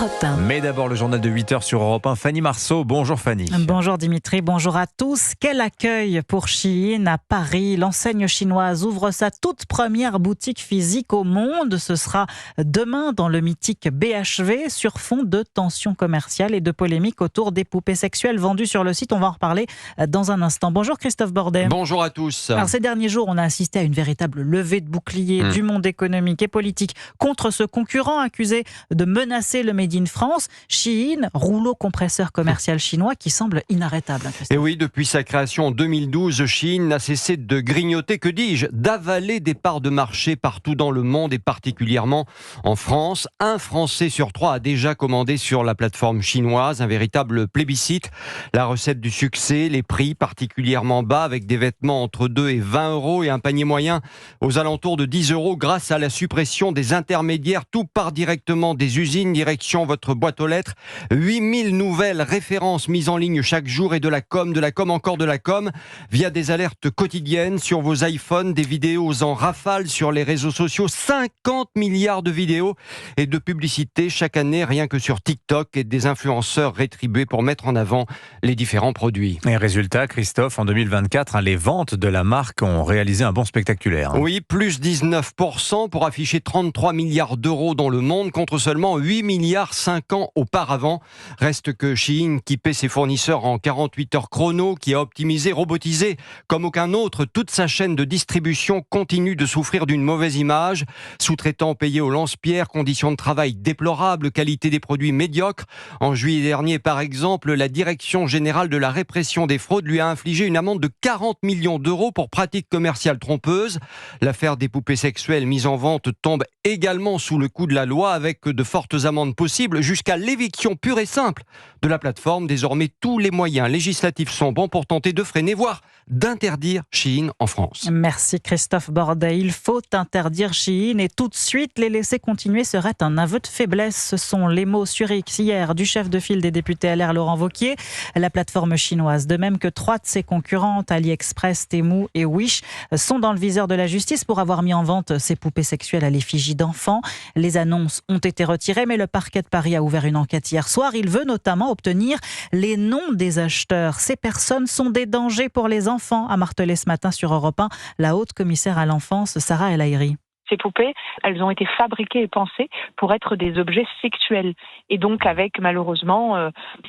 Europe 1. Mais d'abord le journal de 8h sur Europe 1. Fanny Marceau, bonjour Fanny. Bonjour Dimitri, bonjour à tous. Quel accueil pour Shein à Paris. L'enseigne chinoise ouvre sa toute première boutique physique au monde. Ce sera demain dans le mythique BHV sur fond de tensions commerciales et de polémiques autour des poupées sexuelles vendues sur le site. On va en reparler dans un instant. Bonjour Christophe Bordet. Bonjour à tous. Alors, ces derniers jours, on a assisté à une véritable levée de bouclier du monde économique et politique contre ce concurrent accusé de menacer le Made in France. Shein, rouleau compresseur commercial chinois qui semble inarrêtable. Et oui, depuis sa création en 2012, Shein n'a cessé de grignoter, que dis-je, d'avaler des parts de marché partout dans le monde et particulièrement en France. Un Français sur 3 a déjà commandé sur la plateforme chinoise, un véritable plébiscite. La recette du succès, les prix particulièrement bas avec des vêtements entre 2 et 20 euros et un panier moyen aux alentours de 10 euros grâce à la suppression des intermédiaires. Tout part directement des usines, direction votre boîte aux lettres. 8000 nouvelles références mises en ligne chaque jour et de la com, encore de la com, via des alertes quotidiennes sur vos iPhones, des vidéos en rafale sur les réseaux sociaux, 50 milliards de vidéos et de publicités chaque année rien que sur TikTok et des influenceurs rétribués pour mettre en avant les différents produits. Et résultat, Christophe, en 2024, les ventes de la marque ont réalisé un bond spectaculaire. Oui, plus 19% pour afficher 33 milliards d'euros dans le monde contre seulement 8 milliards 5 ans auparavant. Reste que Shein, qui paie ses fournisseurs en 48 heures chrono, qui a optimisé, robotisé comme aucun autre toute sa chaîne de distribution, continue de souffrir d'une mauvaise image. Sous-traitants payés au lance-pierre, conditions de travail déplorables, qualité des produits médiocres. En juillet dernier, par exemple, la Direction générale de la répression des fraudes lui a infligé une amende de 40 millions d'euros pour pratiques commerciales trompeuses. L'affaire des poupées sexuelles mises en vente tombe également sous le coup de la loi avec de fortes amendes possibles jusqu'à l'éviction pure et simple de la plateforme. Désormais, tous les moyens législatifs sont bons pour tenter de freiner, voire d'interdire Shein en France. Merci Christophe Bordet. Il faut interdire Shein et tout de suite les laisser continuer serait un aveu de faiblesse. Ce sont les mots sur X hier du chef de file des députés LR Laurent Wauquiez. La plateforme chinoise, de même que 3 de ses concurrentes, AliExpress, Temu et Wish, sont dans le viseur de la justice pour avoir mis en vente ces poupées sexuelles à l'effigie d'enfants. Les annonces ont été retirées, mais le parquet de Paris a ouvert une enquête hier soir. Il veut notamment obtenir les noms des acheteurs. Ces personnes sont des dangers pour les enfants, a martelé ce matin sur Europe 1 la haute commissaire à l'enfance, Sarah El Haïry. Ces poupées, elles ont été fabriquées et pensées pour être des objets sexuels. Et donc avec, malheureusement,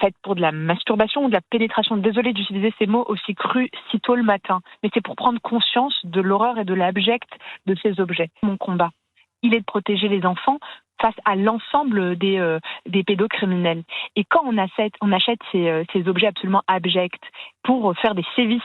faites pour de la masturbation ou de la pénétration. Désolée d'utiliser ces mots aussi crus si tôt le matin. Mais c'est pour prendre conscience de l'horreur et de l'abject de ces objets. Mon combat, il est de protéger les enfants face à l'ensemble des pédocriminels. Et quand on achète ces objets absolument abjects pour faire des sévices,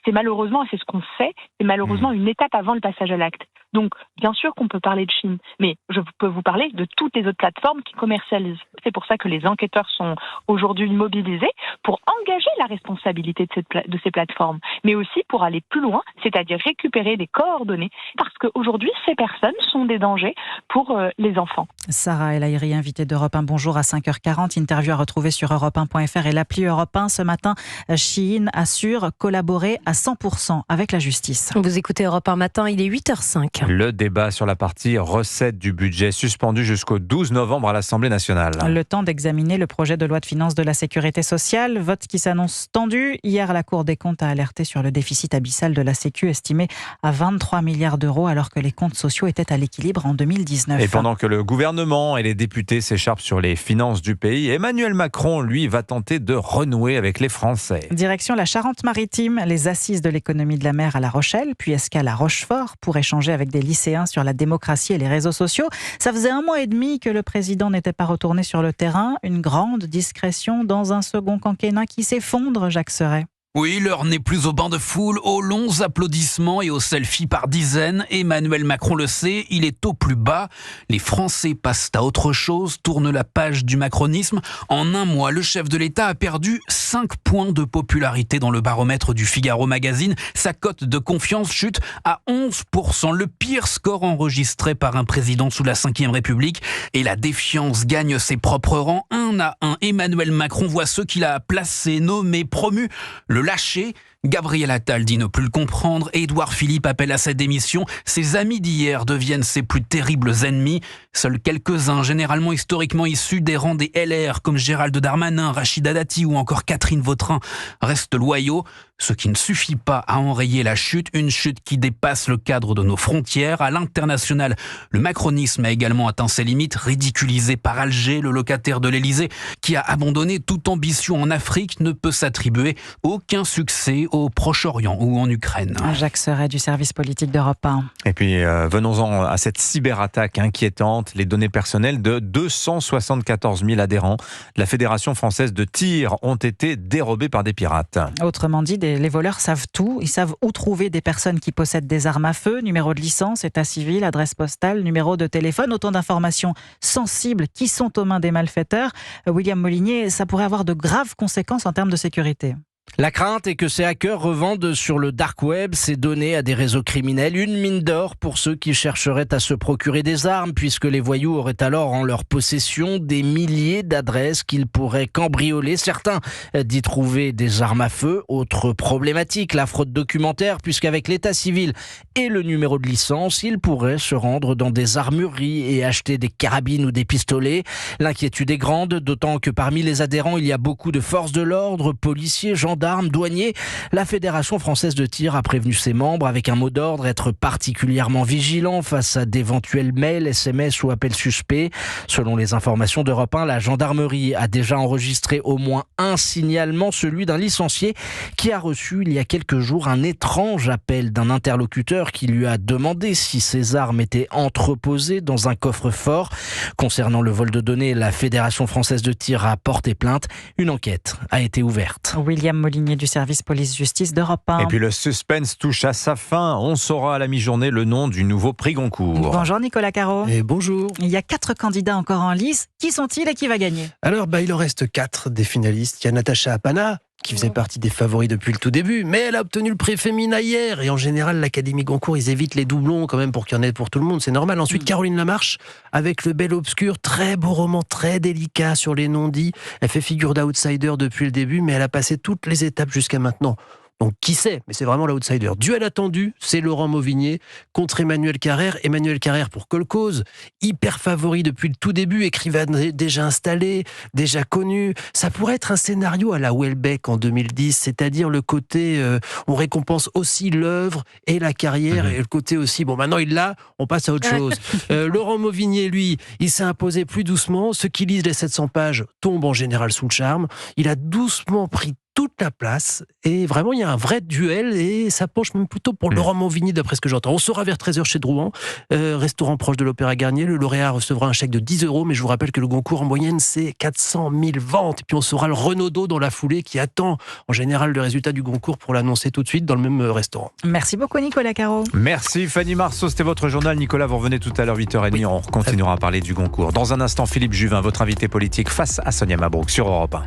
c'est malheureusement, et c'est ce qu'on fait, c'est malheureusement une étape avant le passage à l'acte. Donc, bien sûr qu'on peut parler de Shein, mais je peux vous parler de toutes les autres plateformes qui commercialisent. C'est pour ça que les enquêteurs sont aujourd'hui mobilisés pour engager la responsabilité de ces plateformes, mais aussi pour aller plus loin, c'est-à-dire récupérer des coordonnées, parce qu'aujourd'hui, ces personnes sont des dangers pour les enfants. Sarah El Haïry, invitée d'Europe 1, bonjour à 5h40. Interview à retrouver sur europe1.fr et l'appli Europe 1. Ce matin, Shein assure collaborer à 100% avec la justice. Vous écoutez Europe 1 matin, il est 8h05. Le débat sur la partie recette du budget suspendu jusqu'au 12 novembre à l'Assemblée nationale. Le temps d'examiner le projet de loi de finances de la Sécurité sociale. Vote qui s'annonce tendu. Hier, la Cour des comptes a alerté sur le déficit abyssal de la Sécu, estimé à 23 milliards d'euros, alors que les comptes sociaux étaient à l'équilibre en 2019. Et pendant que le gouvernement et les députés s'écharpent sur les finances du pays, Emmanuel Macron, lui, va tenter de renouer avec les Français. Direction la Charente-Maritime, les assises de l'économie de la mer à La Rochelle, puis escale à Rochefort pour échanger avec des lycéens sur la démocratie et les réseaux sociaux. Ça faisait 1 mois et demi que le président n'était pas retourné sur le terrain. Une grande discrétion dans un second quinquennat qui s'effondre, Jacques Serret. Oui, l'heure n'est plus au bain de foule, aux longs applaudissements et aux selfies par dizaines. Emmanuel Macron le sait, il est au plus bas. Les Français passent à autre chose, tournent la page du macronisme. En 1 mois, le chef de l'État a perdu 5 points de popularité dans le baromètre du Figaro Magazine. Sa cote de confiance chute à 11%, le pire score enregistré par un président sous la Ve République. Et la défiance gagne ses propres rangs. 1 à 1, Emmanuel Macron voit ceux qu'il a placés, nommés, promus, le lâcher. Gabriel Attal dit ne plus le comprendre. Édouard Philippe appelle à sa démission. Ses amis d'hier deviennent ses plus terribles ennemis. Seuls quelques-uns, généralement historiquement issus des rangs des LR, comme Gérald Darmanin, Rachida Dati ou encore Catherine Vautrin, restent loyaux. Ce qui ne suffit pas à enrayer la chute, une chute qui dépasse le cadre de nos frontières. À l'international, le macronisme a également atteint ses limites, ridiculisé par Alger, le locataire de l'Élysée, qui a abandonné toute ambition en Afrique, ne peut s'attribuer aucun succès au Proche-Orient ou en Ukraine. Jacques Serret du service politique d'Europe 1. Et puis venons-en à cette cyberattaque inquiétante. Les données personnelles de 274 000 adhérents de la Fédération française de tir ont été dérobées par des pirates. Autrement dit, les voleurs savent tout. Ils savent où trouver des personnes qui possèdent des armes à feu, numéro de licence, état civil, adresse postale, numéro de téléphone, autant d'informations sensibles qui sont aux mains des malfaiteurs. William Molinier, ça pourrait avoir de graves conséquences en termes de sécurité. La crainte est que ces hackers revendent sur le dark web ces données à des réseaux criminels. Une mine d'or pour ceux qui chercheraient à se procurer des armes, puisque les voyous auraient alors en leur possession des milliers d'adresses qu'ils pourraient cambrioler. Certains d'y trouver des armes à feu. Autre problématique, la fraude documentaire, puisqu'avec l'état civil et le numéro de licence, ils pourraient se rendre dans des armureries et acheter des carabines ou des pistolets. L'inquiétude est grande, d'autant que parmi les adhérents, il y a beaucoup de forces de l'ordre, policiers, gendarmes, douaniers. La Fédération française de tir a prévenu ses membres avec un mot d'ordre, être particulièrement vigilant face à d'éventuels mails, SMS ou appels suspects. Selon les informations d'Europe 1, la gendarmerie a déjà enregistré au moins un signalement, celui d'un licencié qui a reçu il y a quelques jours un étrange appel d'un interlocuteur qui lui a demandé si ses armes étaient entreposées dans un coffre-fort. Concernant le vol de données, la Fédération française de tir a porté plainte. Une enquête a été ouverte. William Molinier du service police-justice d'Europe 1. Et puis le suspense touche à sa fin. On saura à la mi-journée le nom du nouveau prix Goncourt. Bonjour Nicolas Caro. Et bonjour. Il y a 4 candidats encore en lice. Qui sont-ils et qui va gagner ? Alors, il en reste 4 des finalistes. Il y a Natacha Apana, qui faisait partie des favoris depuis le tout début, mais elle a obtenu le prix féminin hier. Et en général, l'Académie Goncourt, ils évitent les doublons quand même pour qu'il y en ait pour tout le monde, c'est normal. Ensuite, Caroline Lamarche, avec Le Bel Obscur, très beau roman, très délicat sur les non-dits. Elle fait figure d'outsider depuis le début, mais elle a passé toutes les étapes jusqu'à maintenant. Donc qui sait, mais c'est vraiment l'outsider. Duel attendu, c'est Laurent Mauvigné contre Emmanuel Carrère. Emmanuel Carrère pour Cole Cause, hyper favori depuis le tout début, écrivain déjà installé, déjà connu. Ça pourrait être un scénario à la Houellebecq en 2010, c'est-à-dire le côté on récompense aussi l'œuvre et la carrière, et le côté aussi, maintenant il l'a, on passe à autre chose. Laurent Mauvigné, lui, il s'est imposé plus doucement. Ceux qui lisent les 700 pages tombent en général sous le charme. Il a doucement pris toute la place, et vraiment il y a un vrai duel, et ça penche même plutôt pour Laurent Mauvigny d'après ce que j'entends. On sera vers 13h chez Drouan, restaurant proche de l'Opéra Garnier. Le lauréat recevra un chèque de 10 €, mais je vous rappelle que le Goncourt en moyenne c'est 400 000 ventes, et puis on saura le Renaudot dans la foulée qui attend en général le résultat du Goncourt pour l'annoncer tout de suite dans le même restaurant. Merci beaucoup Nicolas Caro. Merci Fanny Marceau, c'était votre journal. Nicolas, vous revenez tout à l'heure 8h30, oui. On continuera à parler du Goncourt. Dans un instant, Philippe Juvin, votre invité politique face à Sonia Mabrouk sur Europe 1.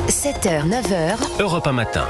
7h, 9h. Europe 1 matin.